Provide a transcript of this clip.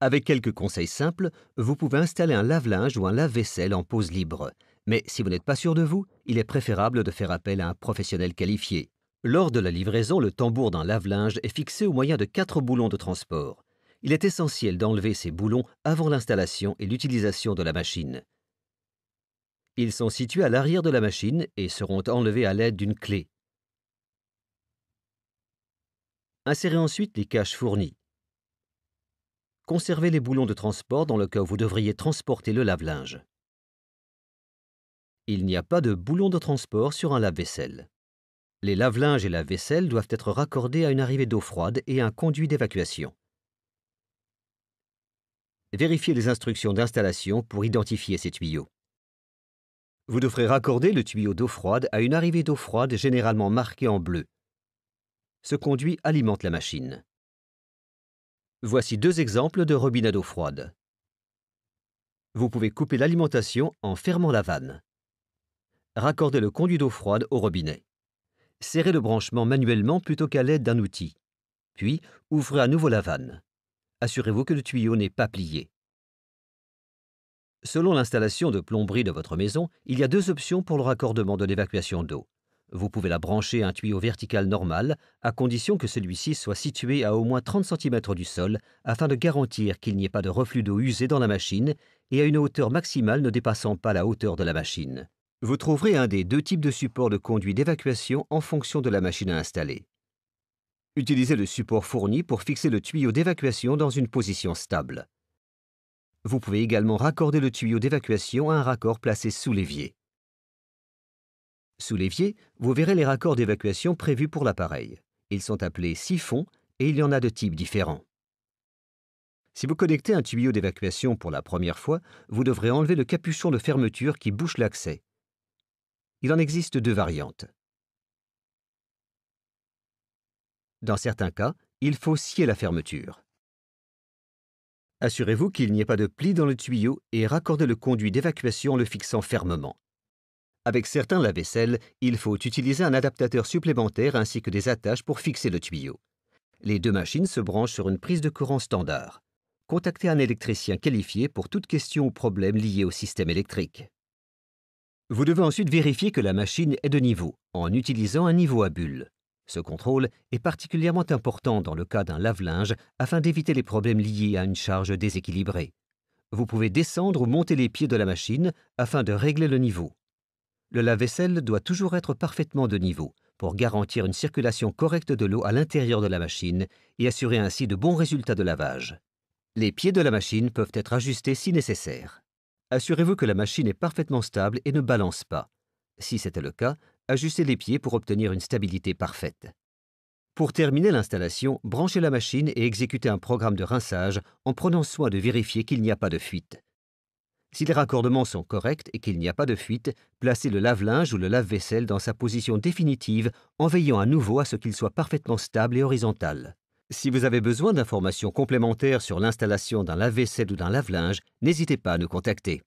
Avec quelques conseils simples, vous pouvez installer un lave-linge ou un lave-vaisselle en pause libre. Mais si vous n'êtes pas sûr de vous, il est préférable de faire appel à un professionnel qualifié. Lors de la livraison, le tambour d'un lave-linge est fixé au moyen de 4 boulons de transport. Il est essentiel d'enlever ces boulons avant l'installation et l'utilisation de la machine. Ils sont situés à l'arrière de la machine et seront enlevés à l'aide d'une clé. Insérez ensuite les caches fournies. Conservez les boulons de transport dans le cas où vous devriez transporter le lave-linge. Il n'y a pas de boulon de transport sur un lave-vaisselle. Les lave-linges et lave-vaisselle doivent être raccordés à une arrivée d'eau froide et à un conduit d'évacuation. Vérifiez les instructions d'installation pour identifier ces tuyaux. Vous devrez raccorder le tuyau d'eau froide à une arrivée d'eau froide généralement marquée en bleu. Ce conduit alimente la machine. Voici 2 exemples de robinet d'eau froide. Vous pouvez couper l'alimentation en fermant la vanne. Raccordez le conduit d'eau froide au robinet. Serrez le branchement manuellement plutôt qu'à l'aide d'un outil. Puis, ouvrez à nouveau la vanne. Assurez-vous que le tuyau n'est pas plié. Selon l'installation de plomberie de votre maison, il y a 2 options pour le raccordement de l'évacuation d'eau. Vous pouvez la brancher à un tuyau vertical normal, à condition que celui-ci soit situé à au moins 30 cm du sol, afin de garantir qu'il n'y ait pas de reflux d'eau usée dans la machine et à une hauteur maximale ne dépassant pas la hauteur de la machine. Vous trouverez un des 2 types de supports de conduit d'évacuation en fonction de la machine à installer. Utilisez le support fourni pour fixer le tuyau d'évacuation dans une position stable. Vous pouvez également raccorder le tuyau d'évacuation à un raccord placé sous l'évier. Sous l'évier, vous verrez les raccords d'évacuation prévus pour l'appareil. Ils sont appelés siphons et il y en a de types différents. Si vous connectez un tuyau d'évacuation pour la première fois, vous devrez enlever le capuchon de fermeture qui bouche l'accès. Il en existe 2 variantes. Dans certains cas, il faut scier la fermeture. Assurez-vous qu'il n'y ait pas de pli dans le tuyau et raccordez le conduit d'évacuation en le fixant fermement. Avec certains lave-vaisselle, il faut utiliser un adaptateur supplémentaire ainsi que des attaches pour fixer le tuyau. Les 2 machines se branchent sur une prise de courant standard. Contactez un électricien qualifié pour toute question ou problème lié au système électrique. Vous devez ensuite vérifier que la machine est de niveau, en utilisant un niveau à bulles. Ce contrôle est particulièrement important dans le cas d'un lave-linge afin d'éviter les problèmes liés à une charge déséquilibrée. Vous pouvez descendre ou monter les pieds de la machine afin de régler le niveau. Le lave-vaisselle doit toujours être parfaitement de niveau pour garantir une circulation correcte de l'eau à l'intérieur de la machine et assurer ainsi de bons résultats de lavage. Les pieds de la machine peuvent être ajustés si nécessaire. Assurez-vous que la machine est parfaitement stable et ne balance pas. Si c'était le cas, ajustez les pieds pour obtenir une stabilité parfaite. Pour terminer l'installation, branchez la machine et exécutez un programme de rinçage en prenant soin de vérifier qu'il n'y a pas de fuite. Si les raccordements sont corrects et qu'il n'y a pas de fuite, placez le lave-linge ou le lave-vaisselle dans sa position définitive en veillant à nouveau à ce qu'il soit parfaitement stable et horizontal. Si vous avez besoin d'informations complémentaires sur l'installation d'un lave-vaisselle ou d'un lave-linge, n'hésitez pas à nous contacter.